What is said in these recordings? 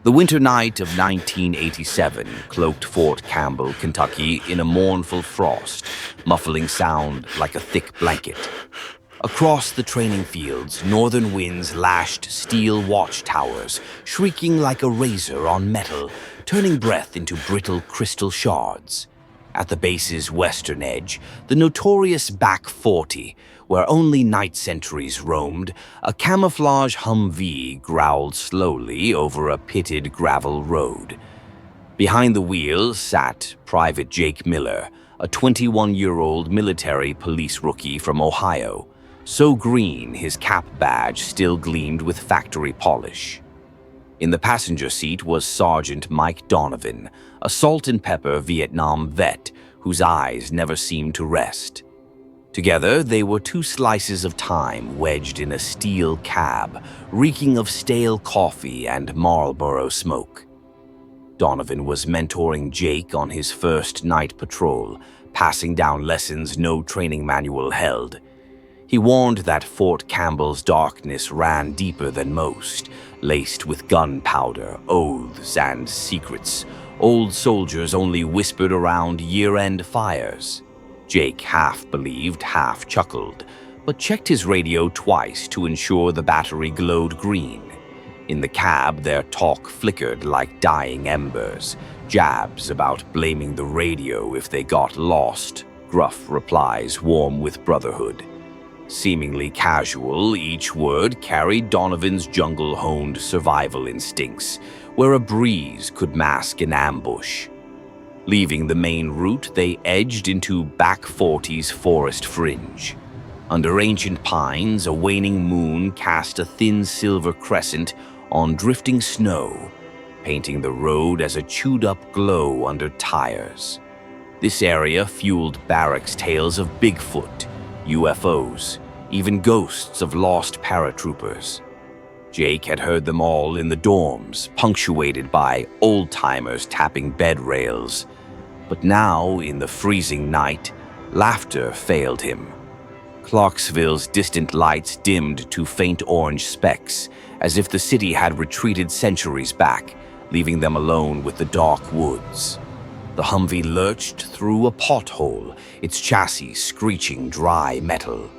The winter night of 1987 cloaked Fort Campbell, Kentucky in a mournful frost, muffling sound like a thick blanket. Across the training fields, northern winds lashed steel watchtowers, shrieking like a razor on metal, turning breath into brittle crystal shards. At the base's western edge, the notorious Back 40, where only night sentries roamed, a camouflage Humvee growled slowly over a pitted gravel road. Behind the wheel sat Private Jake Miller, a 21-year-old military police rookie from Ohio, so green his cap badge still gleamed with factory polish. In the passenger seat was Sergeant Mike Donovan, a salt-and-pepper Vietnam vet whose eyes never seemed to rest. Together, they were two slices of time wedged in a steel cab, reeking of stale coffee and Marlboro smoke. Donovan was mentoring Jake on his first night patrol, passing down lessons no training manual held. He warned that Fort Campbell's darkness ran deeper than most, laced with gunpowder, oaths, and secrets. Old soldiers only whispered around year-end fires. Jake half believed, half chuckled, but checked his radio twice to ensure the battery glowed green. In the cab, their talk flickered like dying embers, jabs about blaming the radio if they got lost, gruff replies warm with brotherhood. Seemingly casual, each word carried Donovan's jungle-honed survival instincts, where a breeze could mask an ambush. Leaving the main route, they edged into Back 40's forest fringe. Under ancient pines, a waning moon cast a thin silver crescent on drifting snow, painting the road as a chewed-up glow under tires. This area fueled barracks tales of Bigfoot, UFOs, even ghosts of lost paratroopers. Jake had heard them all in the dorms, punctuated by old-timers tapping bed rails. But now, in the freezing night, laughter failed him. Clarksville's distant lights dimmed to faint orange specks, as if the city had retreated centuries back, leaving them alone with the dark woods. The Humvee lurched through a pothole, its chassis screeching dry metal.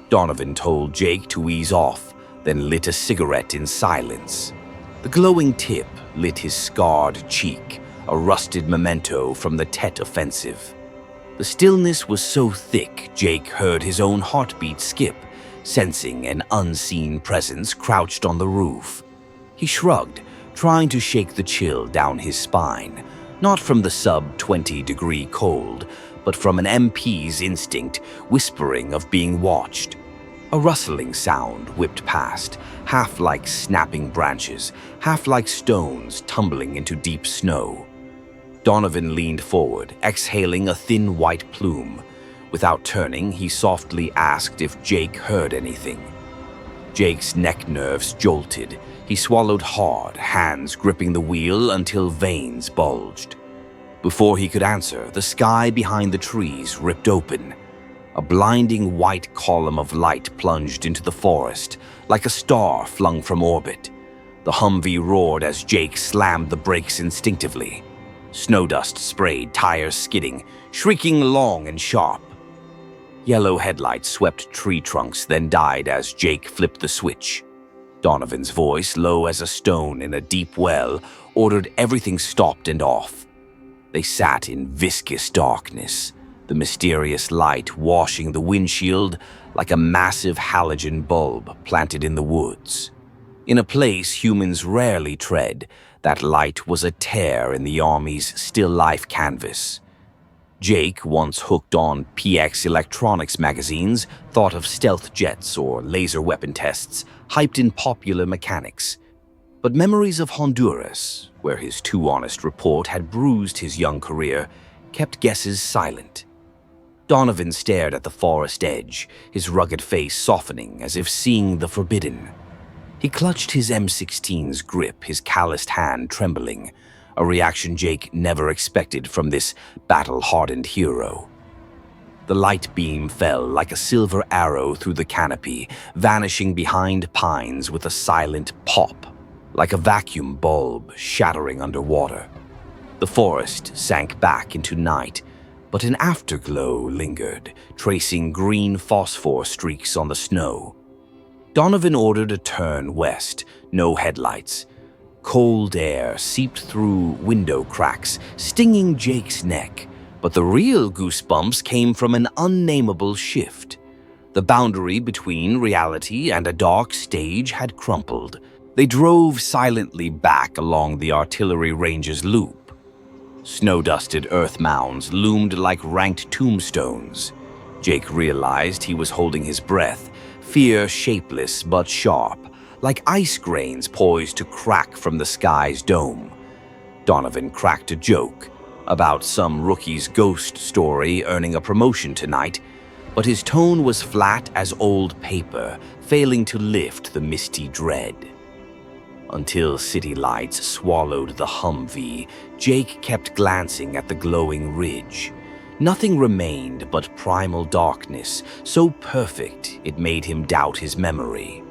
Donovan told Jake to ease off, then lit a cigarette in silence. The glowing tip lit his scarred cheek, a rusted memento from the Tet Offensive. The stillness was so thick, Jake heard his own heartbeat skip, sensing an unseen presence crouched on the roof. He shrugged, trying to shake the chill down his spine, not from the sub-20-degree cold, but from an MP's instinct whispering of being watched. A rustling sound whipped past, half like snapping branches, half like stones tumbling into deep snow. Donovan leaned forward, exhaling a thin white plume. Without turning, he softly asked if Jake heard anything. Jake's neck nerves jolted. He swallowed hard, hands gripping the wheel until veins bulged. Before he could answer, the sky behind the trees ripped open. A blinding white column of light plunged into the forest, like a star flung from orbit. The Humvee roared as Jake slammed the brakes instinctively. Snowdust sprayed, tires skidding, shrieking long and sharp. Yellow headlights swept tree trunks, then died as Jake flipped the switch. Donovan's voice, low as a stone in a deep well, ordered everything stopped and off. They sat in viscous darkness, the mysterious light washing the windshield like a massive halogen bulb planted in the woods. In a place humans rarely tread, that light was a tear in the Army's still-life canvas. Jake, once hooked on PX electronics magazines, thought of stealth jets or laser weapon tests, hyped in popular mechanics. But memories of Honduras, where his too honest report had bruised his young career, kept guesses silent. Donovan stared at the forest edge, his rugged face softening as if seeing the forbidden. He clutched his M16's grip, his calloused hand trembling, a reaction Jake never expected from this battle-hardened hero. The light beam fell like a silver arrow through the canopy, vanishing behind pines with a silent pop. like a vacuum bulb shattering underwater. The forest sank back into night, but an afterglow lingered, tracing green phosphor streaks on the snow. Donovan ordered a turn west, no headlights. Cold air seeped through window cracks, stinging Jake's neck, but the real goosebumps came from an unnameable shift. The boundary between reality and a dark stage had crumpled. They drove silently back along the artillery range's loop. Snow-dusted earth mounds loomed like ranked tombstones. Jake realized he was holding his breath, fear shapeless but sharp, like ice grains poised to crack from the sky's dome. Donovan cracked a joke about some rookie's ghost story earning a promotion tonight, but his tone was flat as old paper, failing to lift the misty dread. Until city lights swallowed the Humvee, Jake kept glancing at the glowing ridge. Nothing remained but primal darkness, so perfect it made him doubt his memory.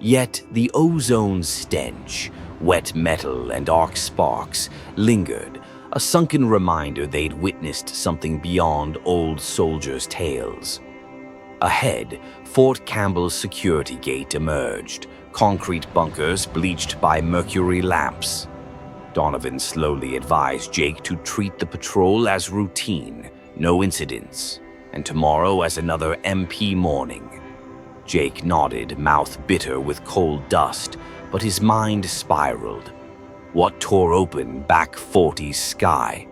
Yet the ozone stench, wet metal and arc sparks, lingered, a sunken reminder they'd witnessed something beyond old soldiers' tales. Ahead, Fort Campbell's security gate emerged, concrete bunkers bleached by mercury lamps. Donovan slowly advised Jake to treat the patrol as routine, no incidents, and tomorrow as another MP morning. Jake nodded, mouth bitter with cold dust, but his mind spiraled. What tore open back 40's sky?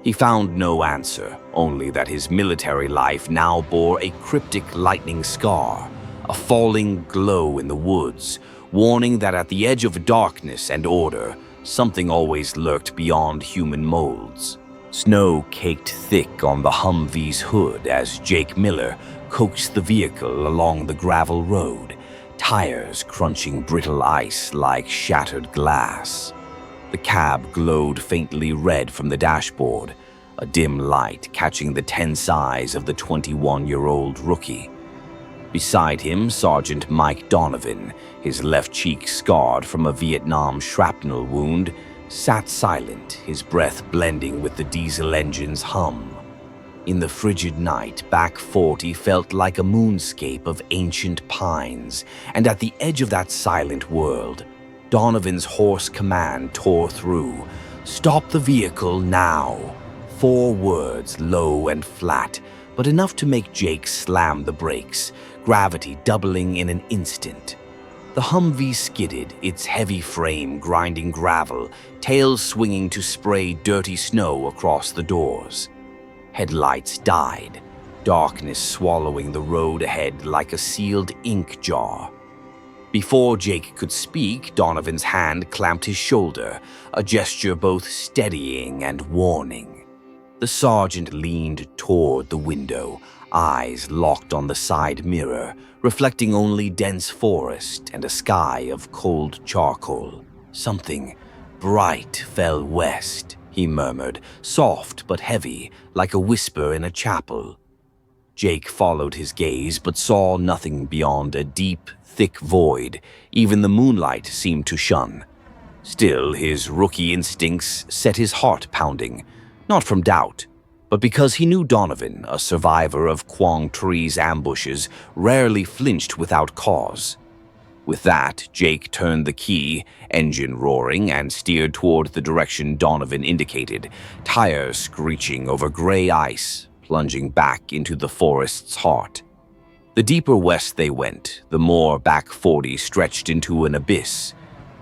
He found no answer, only that his military life now bore a cryptic lightning scar, a falling glow in the woods, warning that at the edge of darkness and order, something always lurked beyond human molds. Snow caked thick on the Humvee's hood as Jake Miller coaxed the vehicle along the gravel road, tires crunching brittle ice like shattered glass. The cab glowed faintly red from the dashboard, a dim light catching the tense eyes of the 21-year-old rookie. Beside him, Sergeant Mike Donovan, his left cheek scarred from a Vietnam shrapnel wound, sat silent, his breath blending with the diesel engine's hum. In the frigid night, back 40 felt like a moonscape of ancient pines, and at the edge of that silent world, Donovan's hoarse command tore through. "Stop the vehicle now." 4 words, low and flat, but enough to make Jake slam the brakes, gravity doubling in an instant. The Humvee skidded, its heavy frame grinding gravel, tail swinging to spray dirty snow across the doors. Headlights died, darkness swallowing the road ahead like a sealed ink jar. Before Jake could speak, Donovan's hand clamped his shoulder, a gesture both steadying and warning. The sergeant leaned toward the window, eyes locked on the side mirror, reflecting only dense forest and a sky of cold charcoal. "Something bright fell west," he murmured, soft but heavy, like a whisper in a chapel. Jake followed his gaze but saw nothing beyond a deep, thick void even the moonlight seemed to shun. Still, his rookie instincts set his heart pounding, not from doubt, but because he knew Donovan, a survivor of Quang Tri's ambushes, rarely flinched without cause. With that, Jake turned the key, engine roaring, and steered toward the direction Donovan indicated, tires screeching over gray ice, plunging back into the forest's heart. The deeper west they went, the more back 40 stretched into an abyss.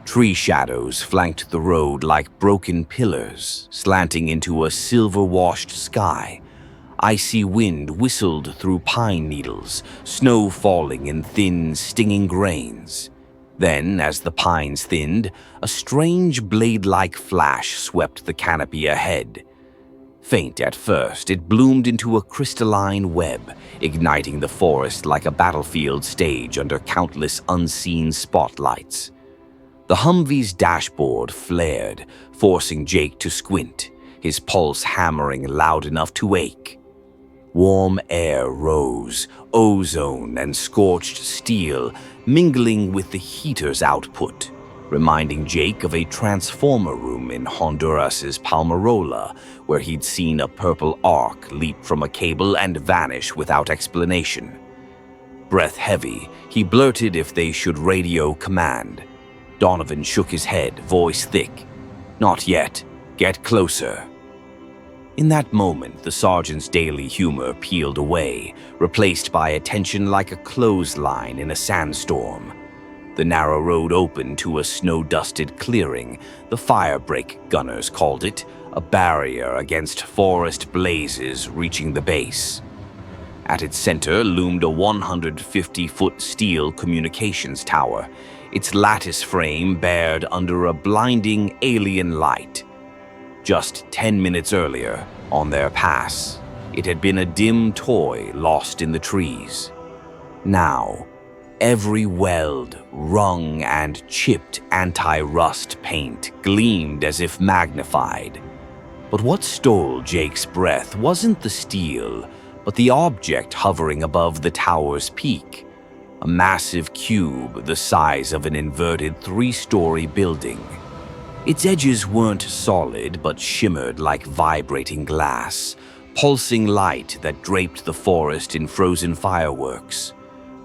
Tree shadows flanked the road like broken pillars, slanting into a silver-washed sky. Icy wind whistled through pine needles, snow falling in thin, stinging grains. Then, as the pines thinned, a strange blade-like flash swept the canopy ahead. Faint at first, it bloomed into a crystalline web, igniting the forest like a battlefield stage under countless unseen spotlights. The Humvee's dashboard flared, forcing Jake to squint, his pulse hammering loud enough to ache. Warm air rose, ozone and scorched steel mingling with the heater's output. reminding Jake of a transformer room in Honduras's Palmarola, where he'd seen a purple arc leap from a cable and vanish without explanation. Breath heavy, he blurted if they should radio command. Donovan shook his head, voice thick. "Not yet. Get closer." In that moment, the sergeant's daily humor peeled away, replaced by a tension like a clothesline in a sandstorm. The narrow road opened to a snow-dusted clearing. The firebreak, gunners called it, a barrier against forest blazes reaching the base. At its center loomed a 150-foot steel communications tower, its lattice frame bared under a blinding alien light. Just 10 minutes earlier, on their pass, it had been a dim toy lost in the trees. Now, every weld, rung, and chipped anti-rust paint gleamed as if magnified. But what stole Jake's breath wasn't the steel, but the object hovering above the tower's peak. A massive cube the size of an inverted 3-story building. Its edges weren't solid but shimmered like vibrating glass, pulsing light that draped the forest in frozen fireworks.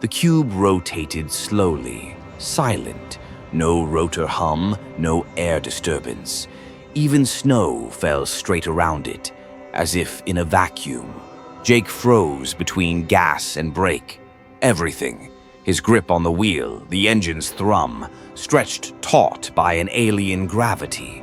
The cube rotated slowly, silent, no rotor hum, no air disturbance. Even snow fell straight around it, as if in a vacuum. Jake froze between gas and brake. Everything, his grip on the wheel, the engine's thrum, stretched taut by an alien gravity.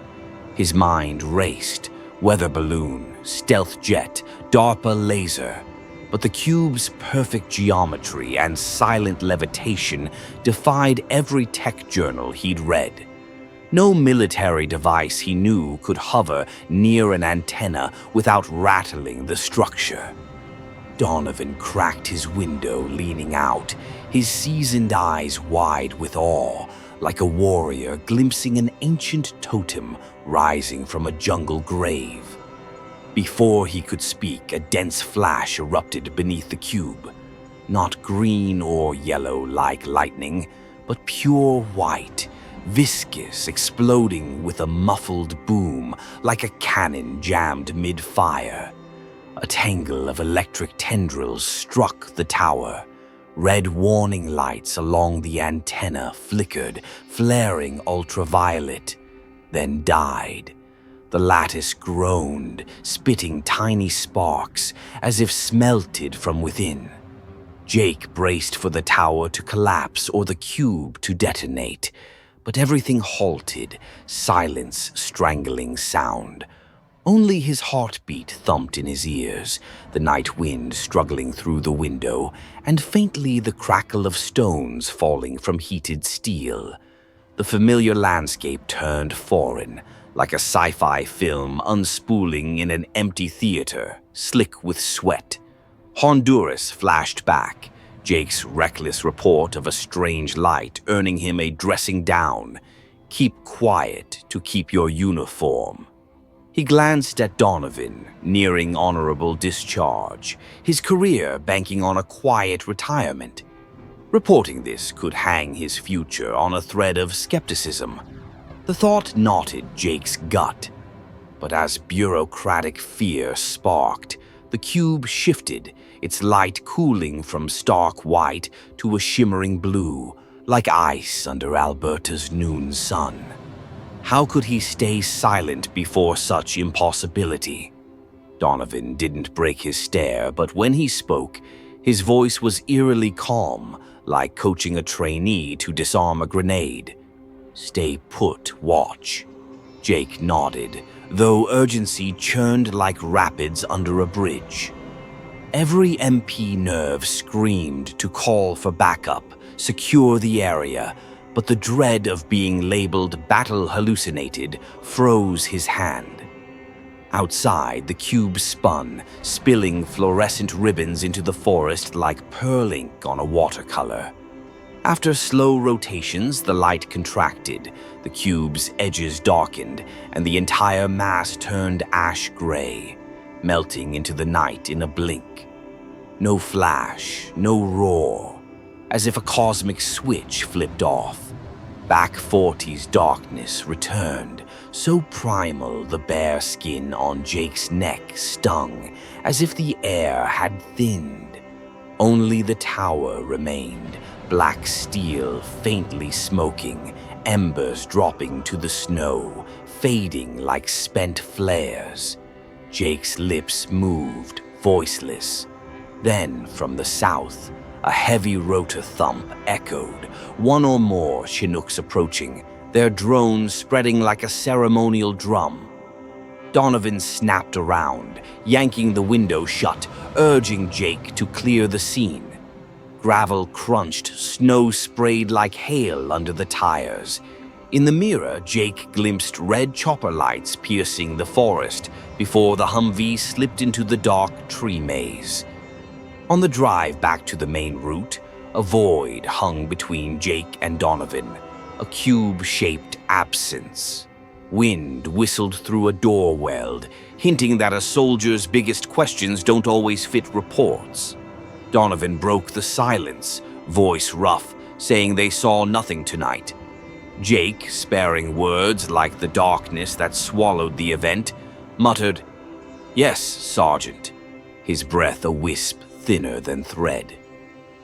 His mind raced, weather balloon, stealth jet, DARPA laser. But the cube's perfect geometry and silent levitation defied every tech journal he'd read. No military device he knew could hover near an antenna without rattling the structure. Donovan cracked his window, leaning out, his seasoned eyes wide with awe, like a warrior glimpsing an ancient totem rising from a jungle grave. Before he could speak, a dense flash erupted beneath the cube. Not green or yellow like lightning, but pure white, viscous, exploding with a muffled boom like a cannon jammed mid-fire. A tangle of electric tendrils struck the tower. Red warning lights along the antenna flickered, flaring ultraviolet, then died. The lattice groaned, spitting tiny sparks as if smelted from within. Jake braced for the tower to collapse or the cube to detonate, but everything halted, silence strangling sound. Only his heartbeat thumped in his ears, the night wind struggling through the window, and faintly the crackle of stones falling from heated steel. The familiar landscape turned foreign, like a sci-fi film unspooling in an empty theater, slick with sweat. Honduras flashed back, Jake's reckless report of a strange light earning him a dressing down. Keep quiet to keep your uniform. He glanced at Donovan, nearing honorable discharge, his career banking on a quiet retirement. Reporting this could hang his future on a thread of skepticism. The thought knotted Jake's gut. But as bureaucratic fear sparked, the cube shifted, its light cooling from stark white to a shimmering blue, like ice under Alberta's noon sun. How could he stay silent before such impossibility? Donovan didn't break his stare, but when he spoke, his voice was eerily calm, like coaching a trainee to disarm a grenade. "Stay put, watch." Jake nodded, though urgency churned like rapids under a bridge. Every MP nerve screamed to call for backup, secure the area, but the dread of being labeled battle hallucinated froze his hand. Outside, the cube spun, spilling fluorescent ribbons into the forest like pearl ink on a watercolor. After slow rotations, the light contracted, the cube's edges darkened, and the entire mass turned ash gray, melting into the night in a blink. No flash, no roar, as if a cosmic switch flipped off. Back 40's darkness returned, so primal the bare skin on Jake's neck stung, as if the air had thinned. Only the tower remained, black steel faintly smoking, embers dropping to the snow, fading like spent flares. Jake's lips moved, voiceless. Then, from the south, a heavy rotor thump echoed, one or more Chinooks approaching, their drones spreading like a ceremonial drum. Donovan snapped around, yanking the window shut, urging Jake to clear the scene. Gravel crunched, snow sprayed like hail under the tires. In the mirror, Jake glimpsed red chopper lights piercing the forest before the Humvee slipped into the dark tree maze. On the drive back to the main route, a void hung between Jake and Donovan, a cube-shaped absence. Wind whistled through a door weld, hinting that a soldier's biggest questions don't always fit reports. Donovan broke the silence, voice rough, saying they saw nothing tonight. Jake, sparing words like the darkness that swallowed the event, muttered, "Yes, Sergeant," his breath a wisp thinner than thread.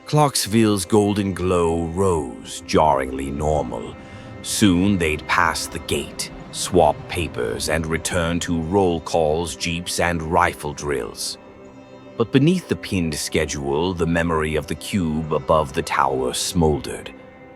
Clarksville's golden glow rose, jarringly normal. Soon they'd pass the gate, swap papers, and return to roll calls, jeeps, and rifle drills. But beneath the pinned schedule, the memory of the cube above the tower smoldered.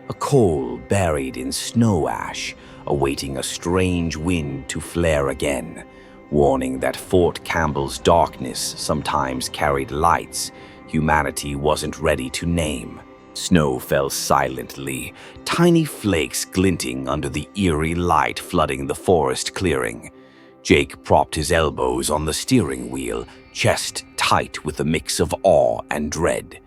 A coal buried in snow ash, awaiting a strange wind to flare again, warning that Fort Campbell's darkness sometimes carried lights humanity wasn't ready to name. Snow fell silently, tiny flakes glinting under the eerie light flooding the forest clearing. Jake propped his elbows on the steering wheel, chest tight with a mix of awe and dread.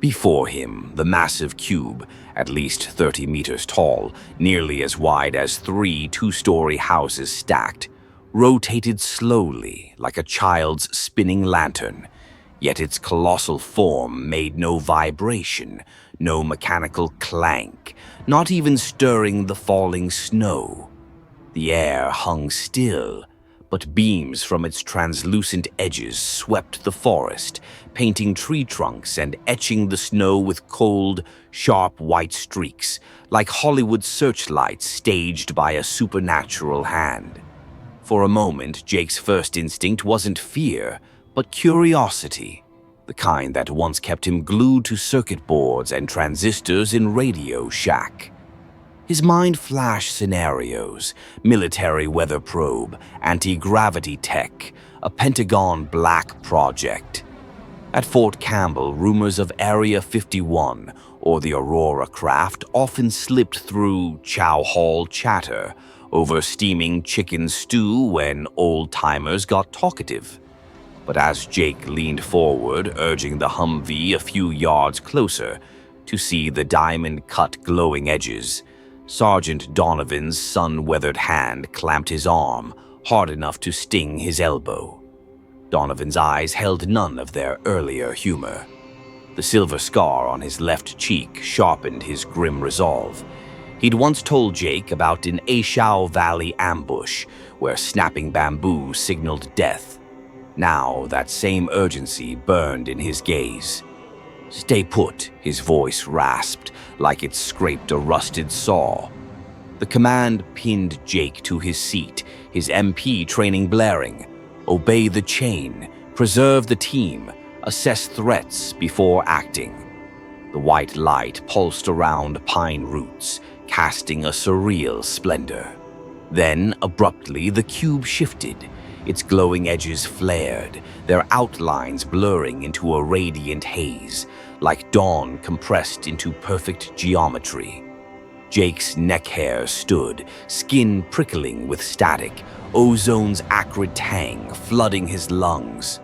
Before him, the massive cube, at least 30 meters tall, nearly as wide as 3 two-story houses stacked, rotated slowly like a child's spinning lantern. Yet its colossal form made no vibration, no mechanical clank, not even stirring the falling snow. The air hung still, but beams from its translucent edges swept the forest, painting tree trunks and etching the snow with cold, sharp white streaks, like Hollywood searchlights staged by a supernatural hand. For a moment, Jake's first instinct wasn't fear, but curiosity, the kind that once kept him glued to circuit boards and transistors in Radio Shack. His mind flashed scenarios: military weather probe, anti-gravity tech, a Pentagon black project. At Fort Campbell, rumors of Area 51 or the Aurora craft often slipped through chow hall chatter over steaming chicken stew when old-timers got talkative. But as Jake leaned forward, urging the Humvee a few yards closer to see the diamond-cut glowing edges, Sergeant Donovan's sun-weathered hand clamped his arm hard enough to sting his elbow. Donovan's eyes held none of their earlier humor. The silver scar on his left cheek sharpened his grim resolve. He'd once told Jake about an Ashau Valley ambush where snapping bamboo signaled death. Now that same urgency burned in his gaze. "Stay put," his voice rasped like it scraped a rusted saw. The command pinned Jake to his seat, his MP training blaring. Obey the chain, preserve the team, assess threats before acting. The white light pulsed around pine roots, casting a surreal splendor. Then, abruptly, the cube shifted. Its glowing edges flared, their outlines blurring into a radiant haze, like dawn compressed into perfect geometry. Jake's neck hair stood, skin prickling with static, ozone's acrid tang flooding his lungs.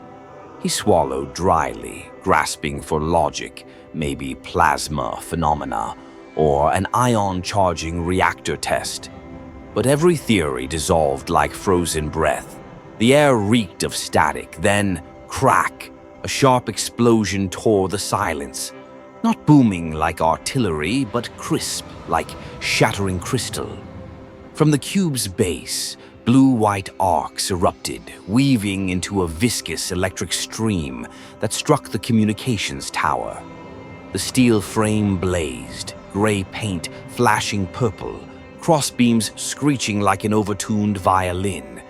He swallowed dryly, grasping for logic, maybe plasma phenomena, or an ion-charging reactor test. But every theory dissolved like frozen breath. The air reeked of static, then crack. A sharp explosion tore the silence. Not booming like artillery, but crisp like shattering crystal. From the cube's base, blue-white arcs erupted, weaving into a viscous electric stream that struck the communications tower. The steel frame blazed, gray paint flashing purple, crossbeams screeching like an overtuned violin.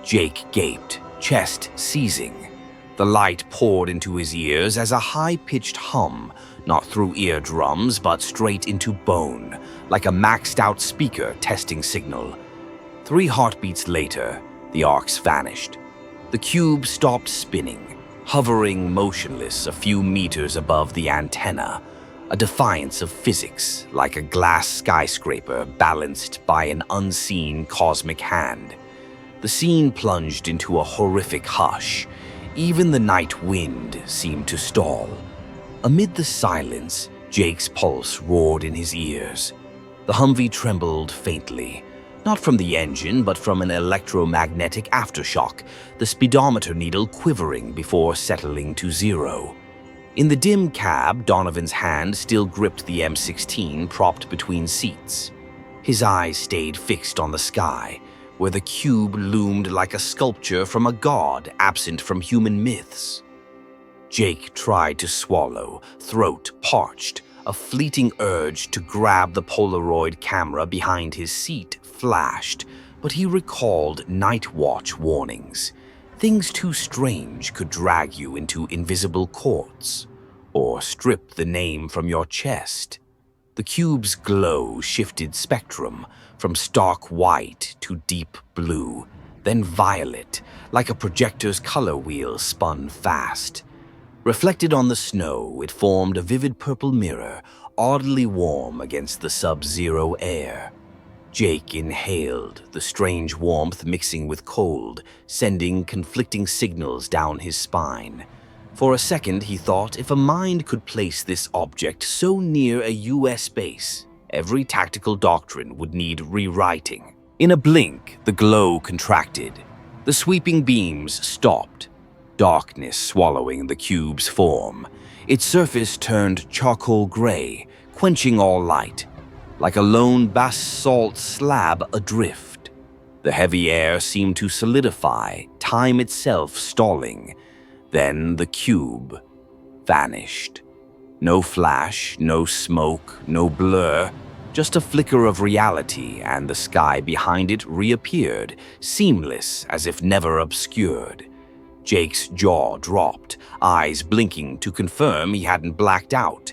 Jake gaped, chest seizing. The light poured into his ears as a high-pitched hum, not through eardrums but straight into bone, like a maxed-out speaker testing signal. 3 heartbeats later, the arcs vanished. The cube stopped spinning, hovering motionless a few meters above the antenna, a defiance of physics like a glass skyscraper balanced by an unseen cosmic hand. The scene plunged into a horrific hush. Even the night wind seemed to stall. Amid the silence, Jake's pulse roared in his ears. The Humvee trembled faintly, not from the engine but from an electromagnetic aftershock, the speedometer needle quivering before settling to 0. In the dim cab, Donovan's hand still gripped the M16 propped between seats. His eyes stayed fixed on the sky, where the cube loomed like a sculpture from a god absent from human myths. Jake tried to swallow, throat parched. A fleeting urge to grab the Polaroid camera behind his seat flashed, but he recalled night watch warnings. Things too strange could drag you into invisible courts, or strip the name from your chest. The cube's glow shifted spectrum, from stark white to deep blue, then violet, like a projector's color wheel spun fast. Reflected on the snow, it formed a vivid purple mirror, oddly warm against the sub-zero air. Jake inhaled, the strange warmth mixing with cold, sending conflicting signals down his spine. For a second, he thought if a mind could place this object so near a US base, every tactical doctrine would need rewriting. In a blink, the glow contracted. The sweeping beams stopped, darkness swallowing the cube's form. Its surface turned charcoal gray, quenching all light, like a lone basalt slab adrift. The heavy air seemed to solidify, time itself stalling. Then the cube vanished. No flash, no smoke, no blur, just a flicker of reality, and the sky behind it reappeared, seamless as if never obscured. Jake's jaw dropped, eyes blinking to confirm he hadn't blacked out.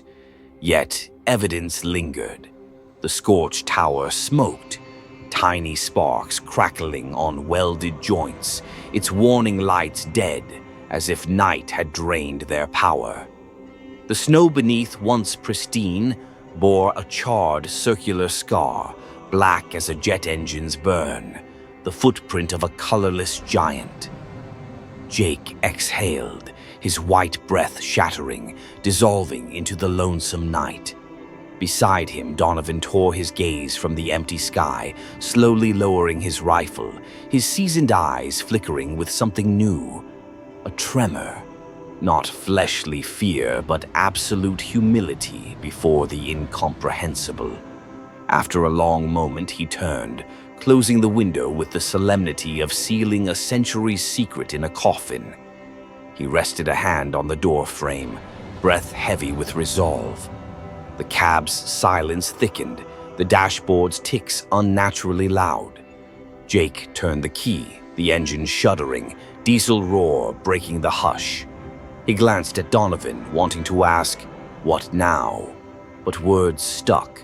Yet evidence lingered. The scorched tower smoked, tiny sparks crackling on welded joints, its warning lights dead, as if night had drained their power. The snow beneath, once pristine, bore a charred circular scar, black as a jet engine's burn, the footprint of a colorless giant. Jake exhaled, his white breath shattering, dissolving into the lonesome night. Beside him, Donovan tore his gaze from the empty sky, slowly lowering his rifle, his seasoned eyes flickering with something new. A tremor. Not fleshly fear, but absolute humility before the incomprehensible. After a long moment, he turned, closing the window with the solemnity of sealing a century's secret in a coffin. He rested a hand on the door frame, breath heavy with resolve. The cab's silence thickened, the dashboard's ticks unnaturally loud. Jake turned the key, the engine shuddering, diesel roar breaking the hush. He glanced at Donovan, wanting to ask, "What now?" But words stuck.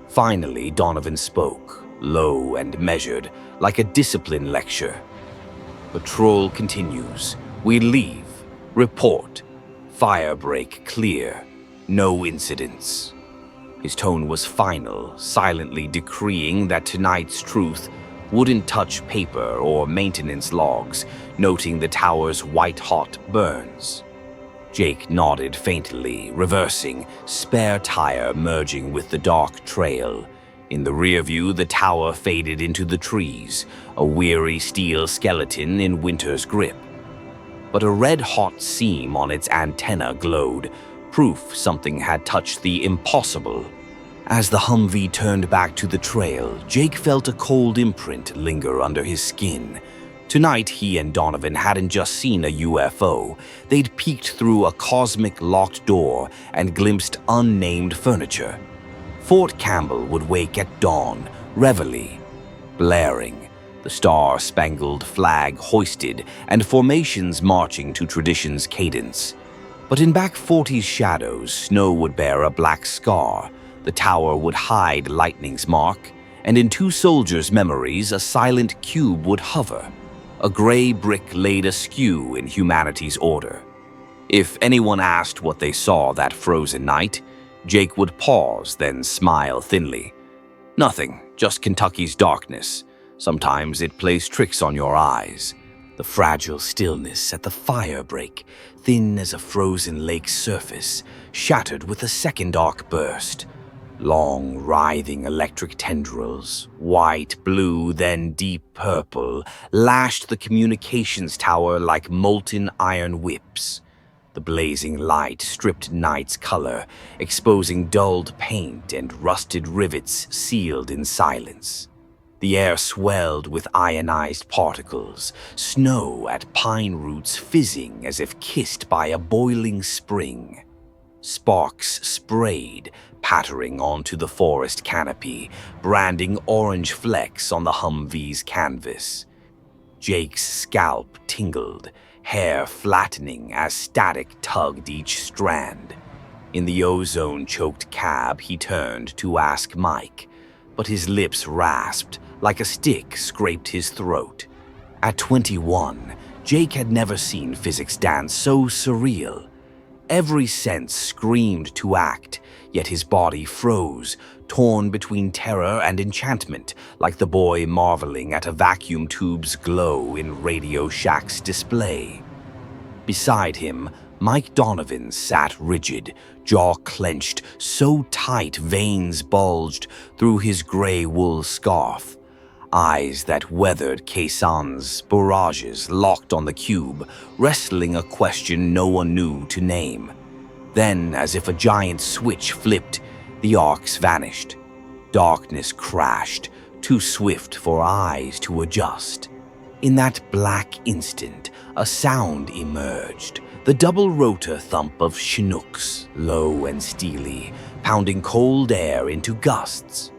Finally, Donovan spoke, low and measured, like a discipline lecture. "Patrol continues. We leave. Report. Fire break clear. No incidents." His tone was final, silently decreeing that tonight's truth wouldn't touch paper or maintenance logs, noting the tower's white-hot burns. Jake nodded faintly, reversing, spare tire merging with the dark trail. In the rear view, the tower faded into the trees, a weary steel skeleton in winter's grip. But a red-hot seam on its antenna glowed, proof something had touched the impossible. As the Humvee turned back to the trail, Jake felt a cold imprint linger under his skin. Tonight, he and Donovan hadn't just seen a UFO. They'd peeked through a cosmic locked door and glimpsed unnamed furniture. Fort Campbell would wake at dawn, reveille, blaring, the star-spangled flag hoisted and formations marching to tradition's cadence. But in back 40's shadows, snow would bear a black scar, the tower would hide lightning's mark, and in two soldiers' memories a silent cube would hover, a gray brick laid askew in humanity's order. If anyone asked what they saw that frozen night, Jake would pause, then smile thinly. Nothing, just Kentucky's darkness. Sometimes it plays tricks on your eyes. The fragile stillness at the fire break, thin as a frozen lake's surface, shattered with a second arc burst. Long, writhing electric tendrils, white, blue, then deep purple, lashed the communications tower like molten iron whips. The blazing light stripped night's color, exposing dulled paint and rusted rivets sealed in silence. The air swelled with ionized particles, snow at pine roots fizzing as if kissed by a boiling spring. Sparks sprayed, pattering onto the forest canopy, branding orange flecks on the Humvee's canvas. Jake's scalp tingled, hair flattening as static tugged each strand. In the ozone-choked cab, he turned to ask Mike, but his lips rasped like a stick scraped his throat. At 21, Jake had never seen physics dance so surreal. Every sense screamed to act, yet his body froze, torn between terror and enchantment, like the boy marveling at a vacuum tube's glow in Radio Shack's display. Beside him, Mike Donovan sat rigid, jaw clenched, so tight veins bulged through his gray wool scarf. Eyes that weathered Kaysan's barrages locked on the cube, wrestling a question no one knew to name. Then, as if a giant switch flipped, the arcs vanished. Darkness crashed, too swift for eyes to adjust. In that black instant, a sound emerged, the double rotor thump of Chinooks, low and steely, pounding cold air into gusts.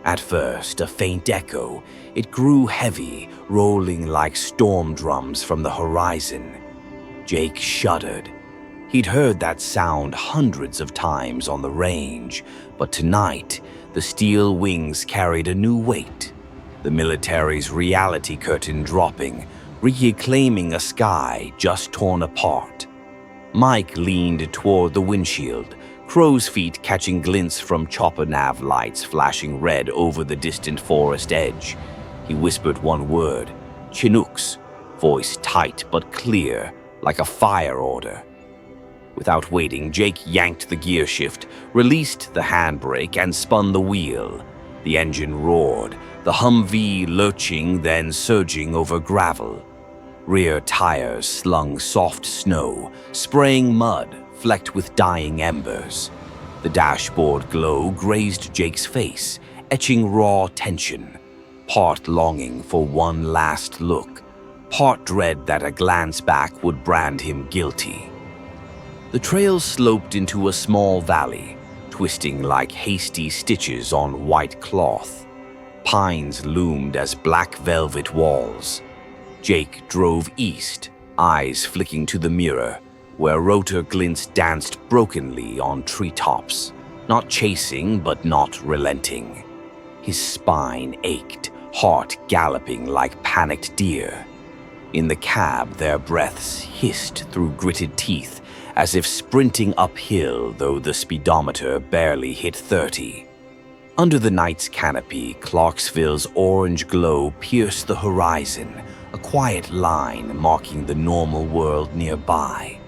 At first, a faint echo, it grew heavy, rolling like storm drums from the horizon. Jake shuddered. He'd heard that sound hundreds of times on the range, but tonight, the steel wings carried a new weight. The military's reality curtain dropping, reclaiming a sky just torn apart. Mike leaned toward the windshield, crow's feet catching glints from chopper nav lights flashing red over the distant forest edge. He whispered one word, Chinooks, voice tight but clear, like a fire order. Without waiting, Jake yanked the gear shift, released the handbrake, and spun the wheel. The engine roared, the Humvee lurching, then surging over gravel. Rear tires slung soft snow, spraying mud flecked with dying embers. The dashboard glow grazed Jake's face, etching raw tension, part longing for one last look, part dread that a glance back would brand him guilty. The trail sloped into a small valley, twisting like hasty stitches on white cloth. Pines loomed as black velvet walls. Jake drove east, eyes flicking to the mirror, where rotor glints danced brokenly on treetops, not chasing but not relenting. His spine ached, heart galloping like panicked deer. In the cab, their breaths hissed through gritted teeth, as if sprinting uphill, though the speedometer barely hit 30. Under the night's canopy, Clarksville's orange glow pierced the horizon, a quiet line marking the normal world nearby.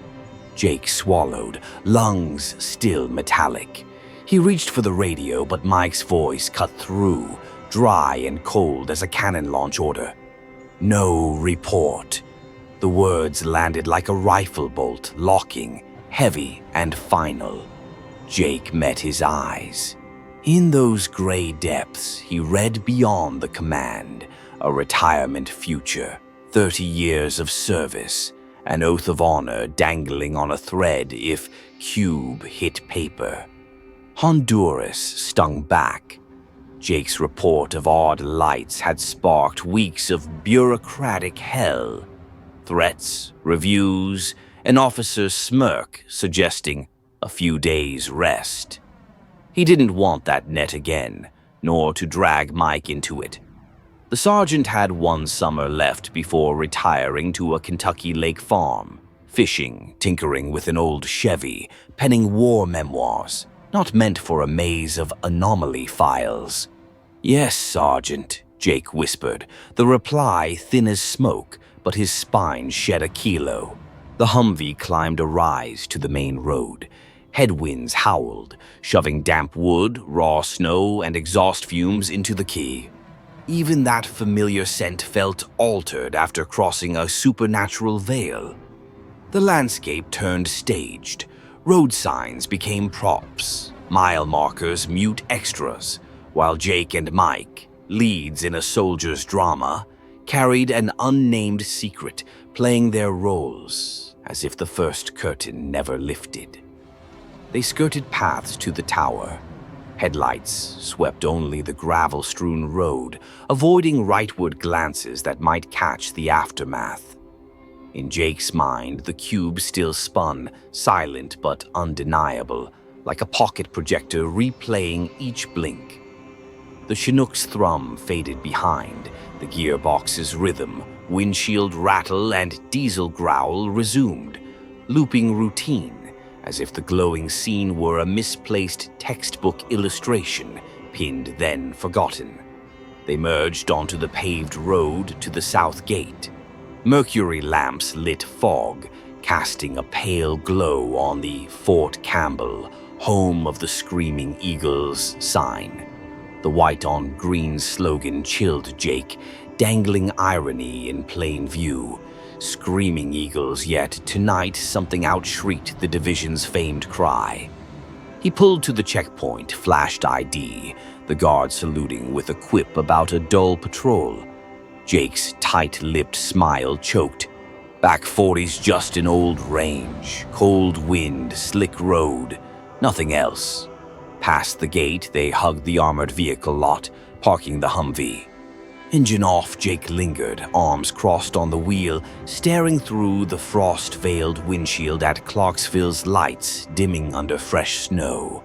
Jake swallowed, lungs still metallic. He reached for the radio, but Mike's voice cut through, dry and cold as a cannon launch order. No report. The words landed like a rifle bolt, locking. heavy and final. Jake met his eyes. In those gray depths, he read beyond the command, a retirement future, 30 years of service, an oath of honor dangling on a thread if cube hit paper. Honduras stung back. Jake's report of odd lights had sparked weeks of bureaucratic hell. Threats, reviews, an officer's smirk suggesting a few days' rest. He didn't want that net again, nor to drag Mike into it. The sergeant had one summer left before retiring to a Kentucky lake farm, fishing, tinkering with an old Chevy, penning war memoirs, not meant for a maze of anomaly files. "Yes, Sergeant," Jake whispered, the reply thin as smoke, but his spine shed a kilo. The Humvee climbed a rise to the main road. Headwinds howled, shoving damp wood, raw snow, and exhaust fumes into the key. Even that familiar scent felt altered after crossing a supernatural veil. The landscape turned staged. Road signs became props, mile markers mute extras, while Jake and Mike, leads in a soldier's drama, carried an unnamed secret, playing their roles as if the first curtain never lifted. They skirted paths to the tower. Headlights swept only the gravel-strewn road, avoiding rightward glances that might catch the aftermath. In Jake's mind, the cube still spun, silent but undeniable, like a pocket projector replaying each blink. The Chinook's thrum faded behind, the gearbox's rhythm, windshield rattle, and diesel growl resumed, looping routine, as if the glowing scene were a misplaced textbook illustration, pinned then forgotten. They merged onto the paved road to the south gate. Mercury lamps lit fog, casting a pale glow on the Fort Campbell, home of the Screaming Eagles sign. The white-on-green slogan chilled Jake, dangling irony in plain view. Screaming Eagles, yet tonight something outshrieked the division's famed cry. He pulled to the checkpoint, flashed ID, the guard saluting with a quip about a dull patrol. Jake's tight-lipped smile choked. Back 40's just an old range, cold wind, slick road, nothing else. Past the gate, they hugged the armored vehicle lot, parking the Humvee. Engine off, Jake lingered, arms crossed on the wheel, staring through the frost-veiled windshield at Clarksville's lights dimming under fresh snow.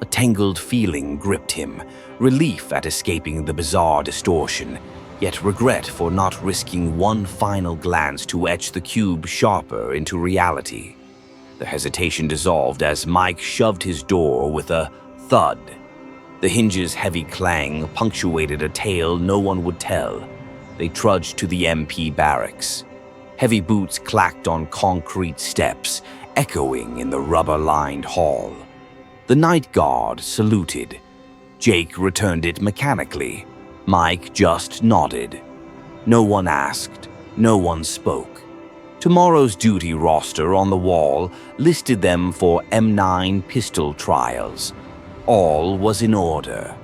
A tangled feeling gripped him, relief at escaping the bizarre distortion, yet regret for not risking one final glance to etch the cube sharper into reality. The hesitation dissolved as Mike shoved his door with a thud. The hinge's heavy clang punctuated a tale no one would tell. They trudged to the MP barracks. Heavy boots clacked on concrete steps, echoing in the rubber-lined hall. The night guard saluted. Jake returned it mechanically. Mike just nodded. No one asked. No one spoke. Tomorrow's duty roster on the wall listed them for M9 pistol trials. All was in order.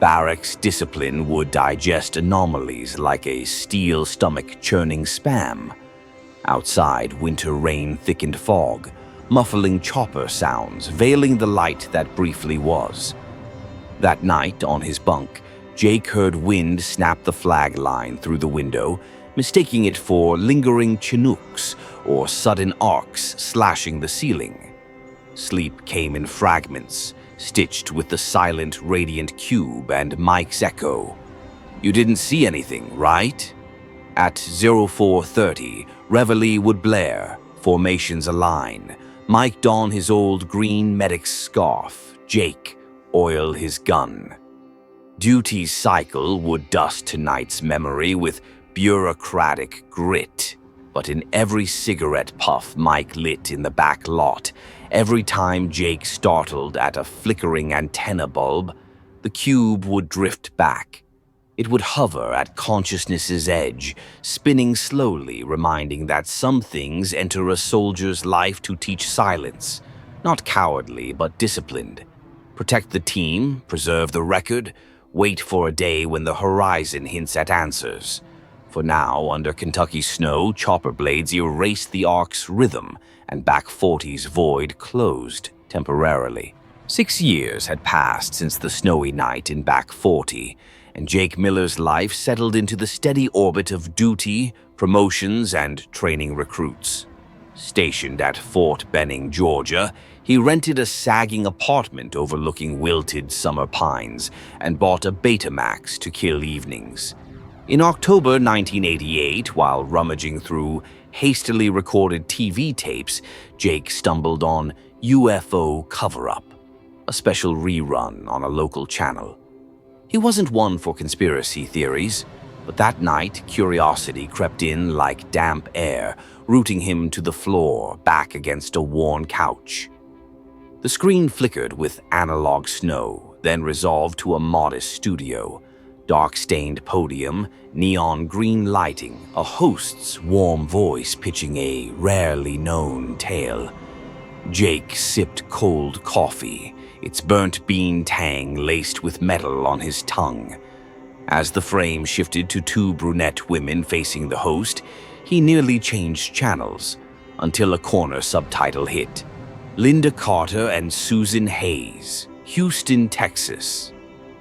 Barracks discipline would digest anomalies like a steel stomach churning spam. Outside, winter rain thickened fog, muffling chopper sounds, veiling the light that briefly was. That night, on his bunk, Jake heard wind snap the flag line through the window, mistaking it for lingering Chinooks or sudden arcs slashing the ceiling. Sleep came in fragments, stitched with the silent, radiant cube and Mike's echo. "You didn't see anything, right?" At 0430, reveille would blare, formations align. Mike don his old green medic's scarf, Jake oil his gun. Duty's cycle would dust tonight's memory with bureaucratic grit. But in every cigarette puff Mike lit in the back lot, every time Jake startled at a flickering antenna bulb, the cube would drift back. It would hover at consciousness's edge, spinning slowly, reminding that some things enter a soldier's life to teach silence, not cowardly but disciplined. Protect the team, preserve the record, wait for a day when the horizon hints at answers. For now, under Kentucky snow, chopper blades erased the ark's rhythm, and Back 40's void closed temporarily. 6 years had passed since the snowy night in Back 40, and Jake Miller's life settled into the steady orbit of duty, promotions, and training recruits. Stationed at Fort Benning, Georgia, he rented a sagging apartment overlooking wilted summer pines and bought a Betamax to kill evenings. In October 1988, while rummaging through hastily recorded TV tapes, Jake stumbled on UFO Cover-Up, a special rerun on a local channel. He wasn't one for conspiracy theories, but that night curiosity crept in like damp air, rooting him to the floor, back against a worn couch. The screen flickered with analog snow, then resolved to a modest studio. Dark-stained podium, neon green lighting, a host's warm voice pitching a rarely known tale. Jake sipped cold coffee, its burnt bean tang laced with metal on his tongue. As the frame shifted to two brunette women facing the host, he nearly changed channels, until a corner subtitle hit. Linda Carter and Susan Hayes, Houston, Texas.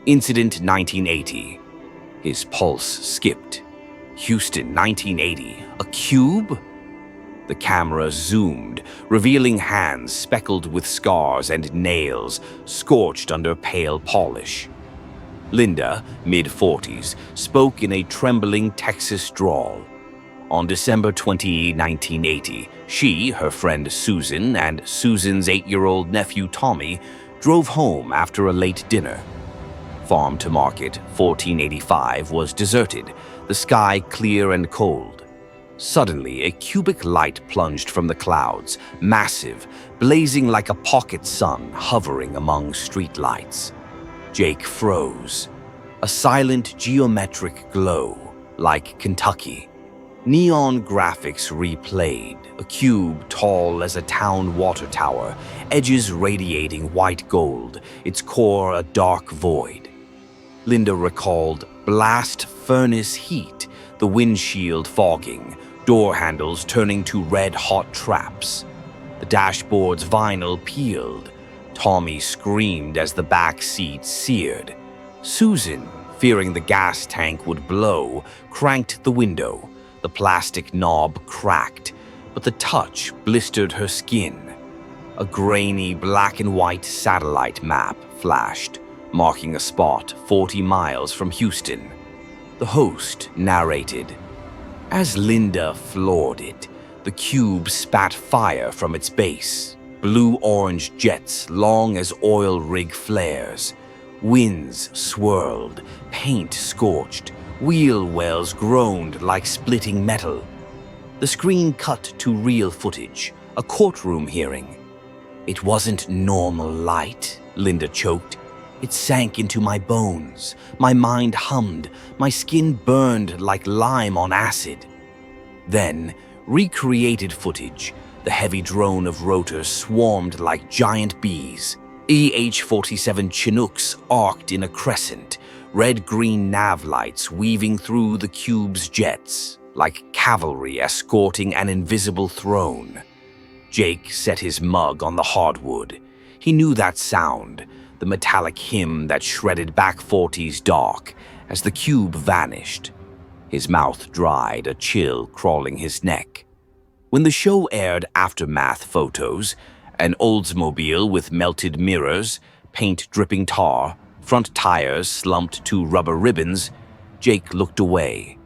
Incident 1980. His pulse skipped. Houston, 1980. A cube? The camera zoomed, revealing hands speckled with scars and nails, scorched under pale polish. Linda, mid-40s, spoke in a trembling Texas drawl. On December 20, 1980, she, her friend Susan, and Susan's 8-year-old nephew Tommy drove home after a late dinner. Farm to Market, 1485, was deserted, the sky clear and cold. Suddenly, a cubic light plunged from the clouds, massive, blazing like a pocket sun hovering among streetlights. Jake froze. A silent geometric glow, like Kentucky. Neon graphics replayed, a cube tall as a town water tower, edges radiating white gold, its core a dark void. Linda recalled blast furnace heat, the windshield fogging, door handles turning to red-hot traps. The dashboard's vinyl peeled. Tommy screamed as the back seat seared. Susan, fearing the gas tank would blow, cranked the window. The plastic knob cracked, but the touch blistered her skin. A grainy black and white satellite map flashed, marking a spot 40 miles from Houston. The host narrated. As Linda floored it, the cube spat fire from its base, blue-orange jets long as oil rig flares. Winds swirled, paint scorched, wheel wells groaned like splitting metal. The screen cut to real footage, a courtroom hearing. It wasn't normal light, Linda choked. It sank into my bones. My mind hummed. My skin burned like lime on acid. Then, recreated footage. The heavy drone of rotors swarmed like giant bees. EH-47 Chinooks arced in a crescent, red-green nav lights weaving through the cube's jets, like cavalry escorting an invisible throne. Jake set his mug on the hardwood. He knew that sound, the metallic hymn that shredded Back 40's dark as the cube vanished. His mouth dried, a chill crawling his neck. When the show aired aftermath photos, an Oldsmobile with melted mirrors, paint dripping tar, front tires slumped to rubber ribbons, Jake looked away.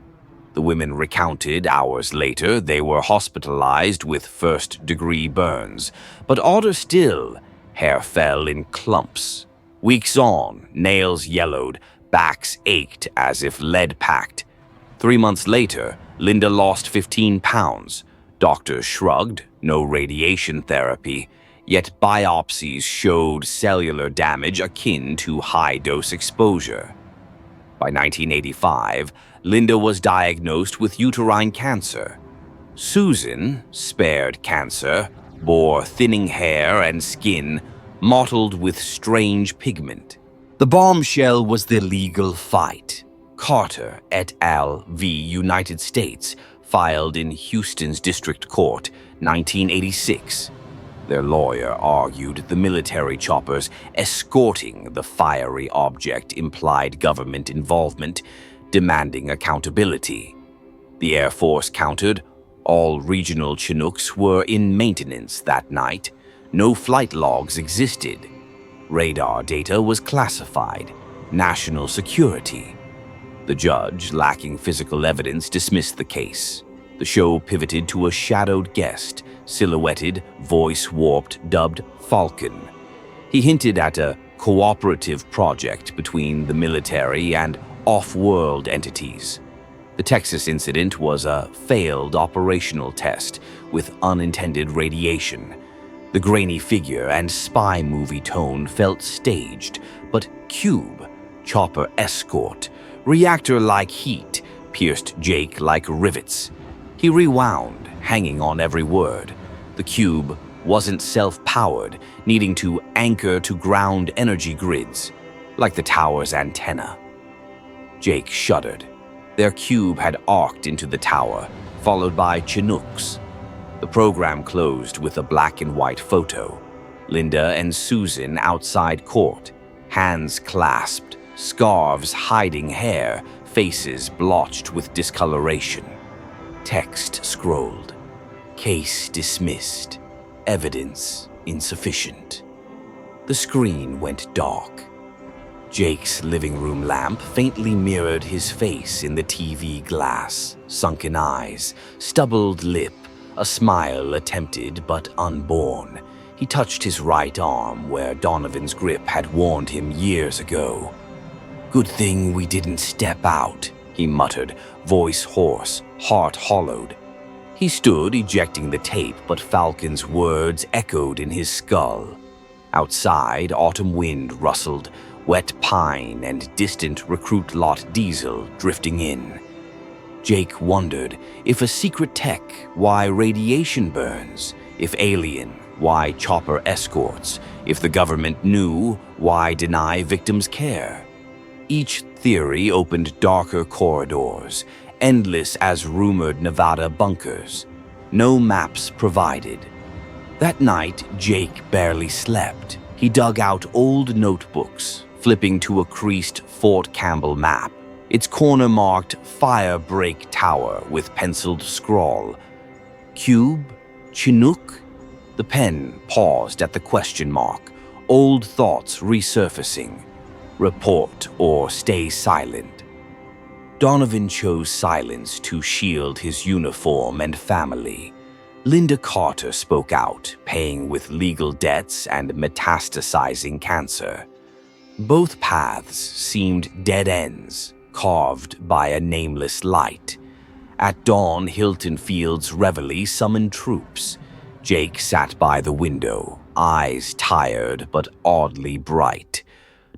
The women recounted hours later they were hospitalized with first-degree burns, but odder still, hair fell in clumps. Weeks on, nails yellowed, backs ached as if lead-packed. 3 months later, Linda lost 15 pounds. Doctors shrugged, no radiation therapy, yet biopsies showed cellular damage akin to high-dose exposure. By 1985, Linda was diagnosed with uterine cancer. Susan, spared cancer, bore thinning hair and skin mottled with strange pigment. The bombshell was the legal fight. Carter et al. V. United States, filed in Houston's District Court, 1986. Their lawyer argued the military choppers escorting the fiery object implied government involvement, demanding accountability. The Air Force countered, all regional Chinooks were in maintenance that night. No flight logs existed. Radar data was classified. National security. The judge, lacking physical evidence, dismissed the case. The show pivoted to a shadowed guest, silhouetted, voice-warped, dubbed Falcon. He hinted at a cooperative project between the military and off-world entities. The Texas incident was a failed operational test with unintended radiation. The grainy figure and spy movie tone felt staged, but cube, chopper escort, reactor-like heat pierced Jake like rivets. He rewound, hanging on every word. The cube wasn't self-powered, needing to anchor to ground energy grids, like the tower's antenna. Jake shuddered. Their cube had arced into the tower, followed by Chinooks. The program closed with a black and white photo. Linda and Susan outside court, hands clasped, scarves hiding hair, faces blotched with discoloration. Text scrolled. Case dismissed. Evidence insufficient. The screen went dark. Jake's living room lamp faintly mirrored his face in the TV glass. Sunken eyes, stubbled lip, a smile attempted but unborn. He touched his right arm where Donovan's grip had warned him years ago. "Good thing we didn't step out," he muttered, voice hoarse, heart hollowed. He stood, ejecting the tape, but Falcon's words echoed in his skull. Outside, autumn wind rustled, wet pine and distant recruit lot diesel drifting in. Jake wondered, if a secret tech, why radiation burns? If alien, why chopper escorts? If the government knew, why deny victims care? Each theory opened darker corridors, endless as rumored Nevada bunkers. No maps provided. That night, Jake barely slept. He dug out old notebooks, flipping to a creased Fort Campbell map. Its corner marked Fire Break Tower with penciled scrawl. Cube? Chinook? The pen paused at the question mark, old thoughts resurfacing. Report or stay silent. Donovan chose silence to shield his uniform and family. Linda Carter spoke out, paying with legal debts and metastasizing cancer. Both paths seemed dead ends, carved by a nameless light. At dawn, Hilton Field's reveille summoned troops. Jake sat by the window, eyes tired but oddly bright.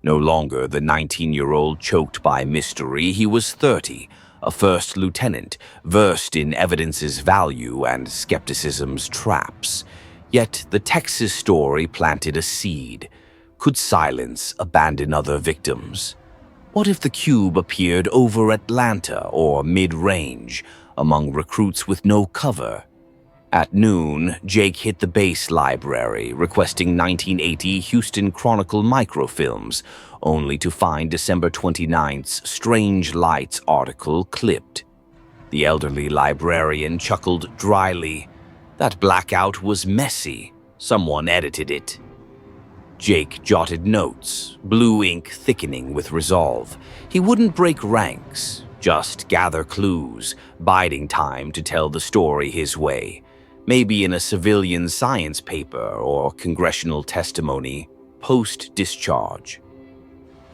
No longer the 19-year-old choked by mystery, he was 30, a first lieutenant, versed in evidence's value and skepticism's traps. Yet the Texas story planted a seed. Could silence abandon other victims? What if the cube appeared over Atlanta or mid-range, among recruits with no cover? At noon, Jake hit the base library, requesting 1980 Houston Chronicle microfilms, only to find December 29th's Strange Lights article clipped. The elderly librarian chuckled dryly. That blackout was messy. Someone edited it. Jake jotted notes, blue ink thickening with resolve. He wouldn't break ranks, just gather clues, biding time to tell the story his way. Maybe in a civilian science paper or congressional testimony, post-discharge.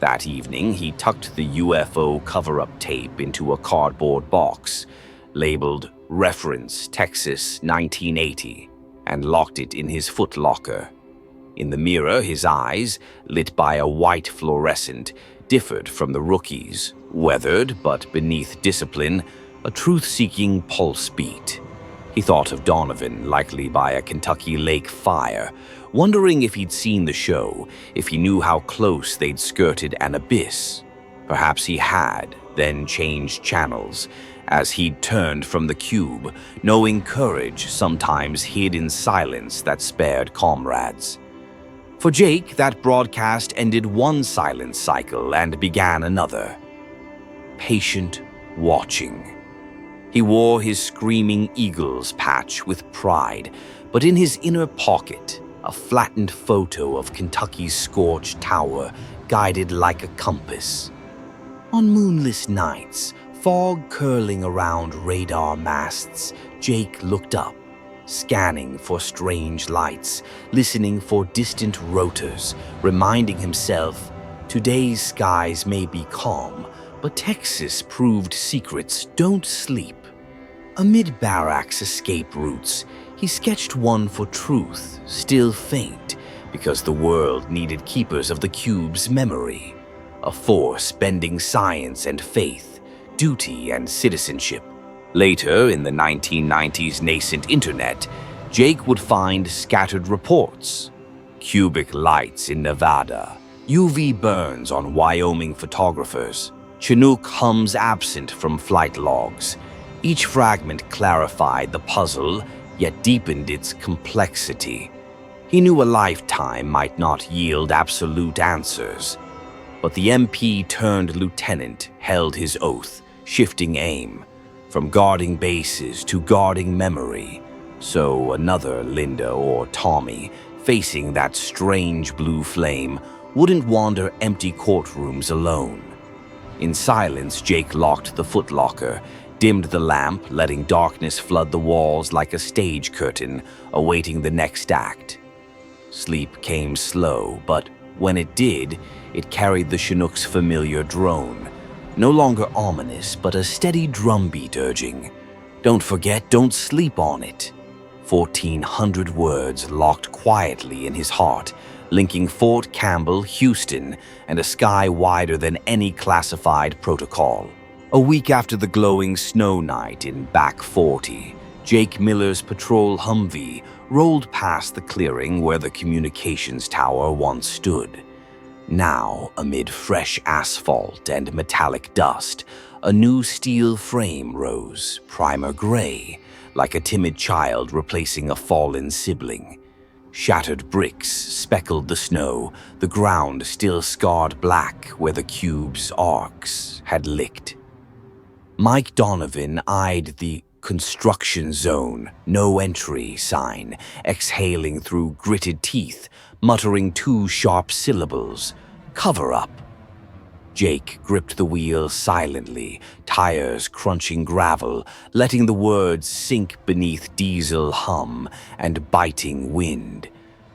That evening, he tucked the UFO cover-up tape into a cardboard box, labeled Reference Texas 1980, and locked it in his footlocker. In the mirror, his eyes, lit by a white fluorescent, differed from the rookie's, Weathered, but beneath discipline, a truth-seeking pulse beat. He thought of Donovan, likely by a Kentucky lake fire, wondering if he'd seen the show, if he knew how close they'd skirted an abyss. Perhaps he had, then changed channels, as he'd turned from the cube, knowing courage sometimes hid in silence that spared comrades. For Jake, that broadcast ended one silence cycle and began another. Patient watching. He wore his Screaming Eagles patch with pride, but in his inner pocket, a flattened photo of Kentucky's scorched tower guided like a compass. On moonless nights, fog curling around radar masts, Jake looked up, scanning for strange lights, listening for distant rotors, reminding himself, today's skies may be calm, but Texas proved secrets don't sleep. Amid barracks' escape routes, he sketched one for truth, still faint, because the world needed keepers of the cube's memory. A force bending science and faith, duty and citizenship. Later, in the 1990s nascent internet, Jake would find scattered reports. Cubic lights in Nevada, UV burns on Wyoming photographers, Chinook hums absent from flight logs. Each fragment clarified the puzzle, yet deepened its complexity. He knew a lifetime might not yield absolute answers, but the MP turned lieutenant held his oath, shifting aim, from guarding bases to guarding memory. So another Linda or Tommy, facing that strange blue flame, wouldn't wander empty courtrooms alone. In silence, Jake locked the footlocker, dimmed the lamp, letting darkness flood the walls like a stage curtain, awaiting the next act. Sleep came slow, but when it did, it carried the Chinook's familiar drone, no longer ominous, but a steady drumbeat urging, "Don't forget, don't sleep on it." 1,400 words locked quietly in his heart, linking Fort Campbell, Houston, and a sky wider than any classified protocol. A week after the glowing snow night in Back 40, Jake Miller's patrol Humvee rolled past the clearing where the communications tower once stood. Now, amid fresh asphalt and metallic dust, a new steel frame rose, primer gray, like a timid child replacing a fallen sibling. Shattered bricks speckled the snow, the ground still scarred black where the cube's arcs had licked. Mike Donovan eyed the construction zone, no entry sign, exhaling through gritted teeth, muttering two sharp syllables, "Cover up." Jake gripped the wheel silently, tires crunching gravel, letting the words sink beneath diesel hum and biting wind.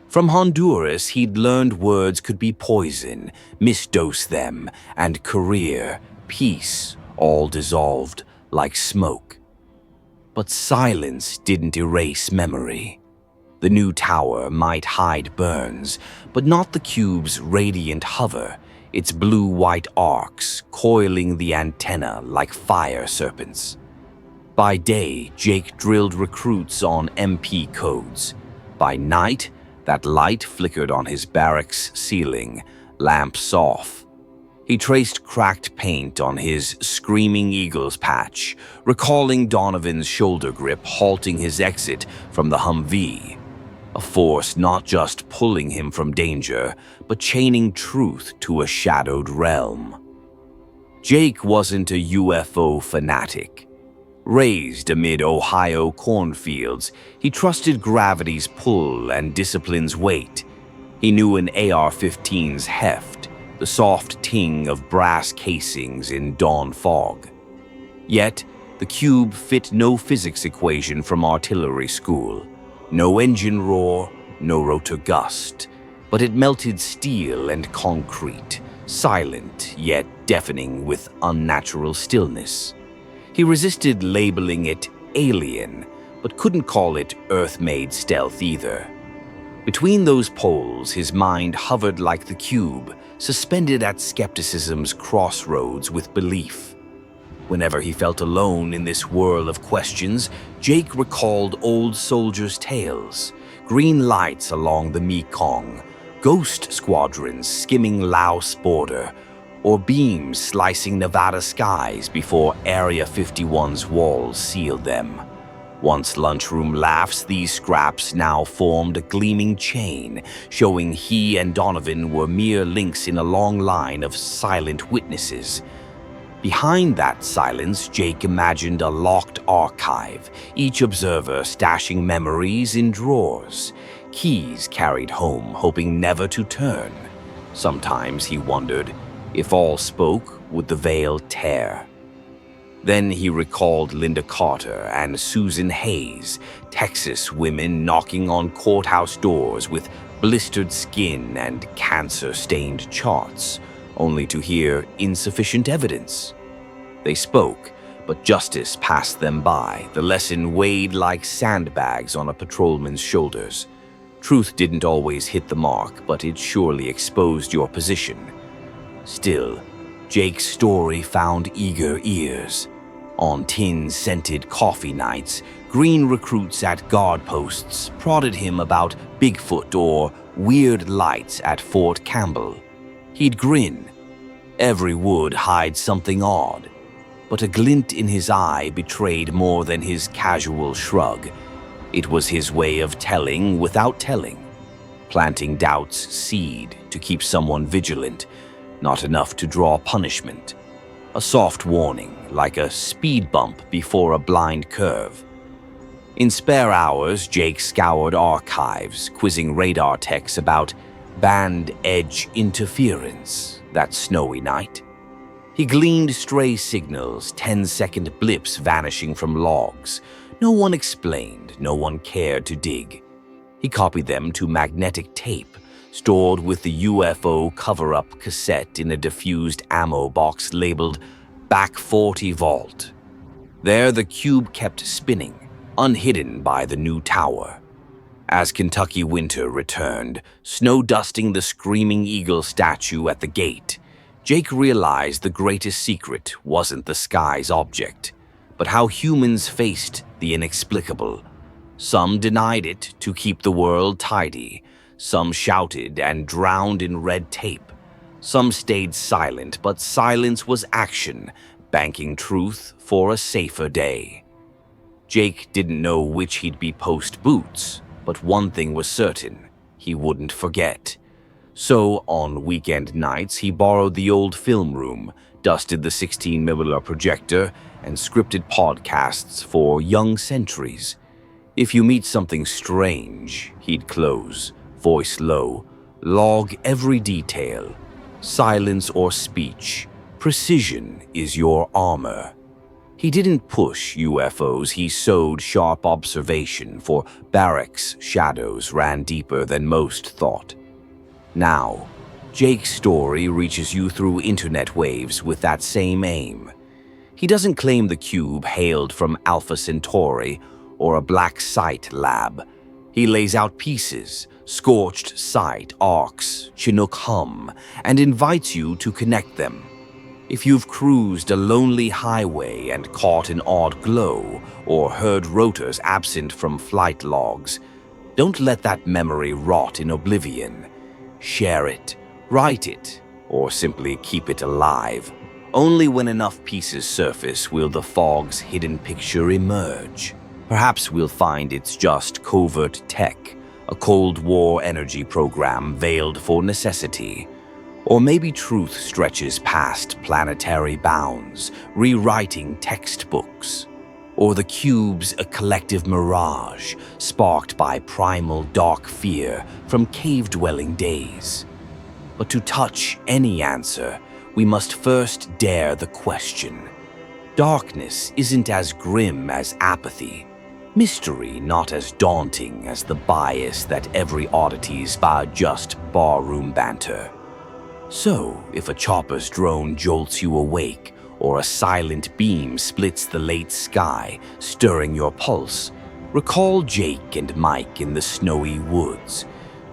From Honduras, he'd learned words could be poison, misdose them, and career, peace, all dissolved like smoke. But silence didn't erase memory. The new tower might hide burns, but not the cube's radiant hover, its blue-white arcs coiling the antenna like fire serpents. By day, Jake drilled recruits on MP codes. By night, that light flickered on his barracks ceiling, lamps off. He traced cracked paint on his Screaming Eagles patch, recalling Donovan's shoulder grip halting his exit from the Humvee. A force not just pulling him from danger, but chaining truth to a shadowed realm. Jake wasn't a UFO fanatic. Raised amid Ohio cornfields, he trusted gravity's pull and discipline's weight. He knew an AR-15's heft, the soft ting of brass casings in dawn fog. Yet, the cube fit no physics equation from artillery school. No engine roar, no rotor gust, but it melted steel and concrete, silent yet deafening with unnatural stillness. He resisted labeling it alien, but couldn't call it Earth-made stealth either. Between those poles, his mind hovered like the cube, suspended at skepticism's crossroads with belief. Whenever he felt alone in this whirl of questions, Jake recalled old soldiers' tales, green lights along the Mekong, ghost squadrons skimming Laos border, or beams slicing Nevada skies before Area 51's walls sealed them. Once lunchroom laughs, these scraps now formed a gleaming chain, showing he and Donovan were mere links in a long line of silent witnesses. Behind that silence, Jake imagined a locked archive, each observer stashing memories in drawers, keys carried home, hoping never to turn. Sometimes he wondered, if all spoke, would the veil tear? Then he recalled Linda Carter and Susan Hayes, Texas women knocking on courthouse doors with blistered skin and cancer-stained charts, only to hear insufficient evidence. They spoke, but justice passed them by, the lesson weighed like sandbags on a patrolman's shoulders. Truth didn't always hit the mark, but it surely exposed your position. Still, Jake's story found eager ears. On tin-scented coffee nights, green recruits at guard posts prodded him about Bigfoot or weird lights at Fort Campbell. He'd grin. Every wood hides something odd, but a glint in his eye betrayed more than his casual shrug. It was his way of telling without telling, planting doubt's seed to keep someone vigilant, not enough to draw punishment. A soft warning, like a speed bump before a blind curve. In spare hours, Jake scoured archives, quizzing radar techs about band edge interference that snowy night. He gleaned stray signals, 10-second blips vanishing from logs. No one explained, no one cared to dig. He copied them to magnetic tape, stored with the UFO cover-up cassette in a diffused ammo box labeled Back 40 Vault. There the cube kept spinning, unhidden by the new tower. As Kentucky winter returned, snow dusting the Screaming Eagle statue at the gate, Jake realized the greatest secret wasn't the sky's object, but how humans faced the inexplicable. Some denied it to keep the world tidy. Some shouted and drowned in red tape. Some stayed silent, but silence was action, banking truth for a safer day. Jake didn't know which he'd be post-boots, but one thing was certain, he wouldn't forget. So, on weekend nights, he borrowed the old film room, dusted the 16mm projector, and scripted podcasts for young centuries. If you meet something strange, he'd close, voice low, log every detail. Silence or speech, precision is your armor. He didn't push UFOs, he sowed sharp observation, for barracks' shadows ran deeper than most thought. Now, Jake's story reaches you through internet waves with that same aim. He doesn't claim the cube hailed from Alpha Centauri or a black site lab. He lays out pieces, scorched site, arcs, Chinook hum, and invites you to connect them. If you've cruised a lonely highway and caught an odd glow, or heard rotors absent from flight logs, don't let that memory rot in oblivion. Share it, write it, or simply keep it alive. Only when enough pieces surface will the fog's hidden picture emerge. Perhaps we'll find it's just covert tech, a Cold War energy program veiled for necessity. Or maybe truth stretches past planetary bounds, rewriting textbooks. Or the cube's a collective mirage, sparked by primal dark fear from cave-dwelling days. But to touch any answer, we must first dare the question. Darkness isn't as grim as apathy. Mystery not as daunting as the bias that every oddity's but just barroom banter. So, if a chopper's drone jolts you awake, or a silent beam splits the late sky, stirring your pulse, recall Jake and Mike in the snowy woods.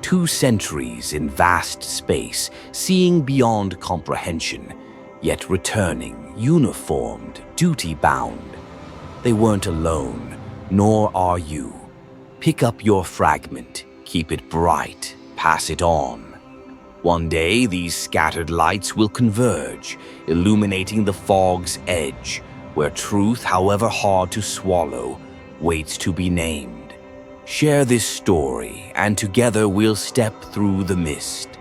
2 centuries in vast space, seeing beyond comprehension, yet returning, uniformed, duty-bound. They weren't alone, nor are you. Pick up your fragment, keep it bright, pass it on. One day, these scattered lights will converge, illuminating the fog's edge, where truth, however hard to swallow, waits to be named. Share this story, and together we'll step through the mist.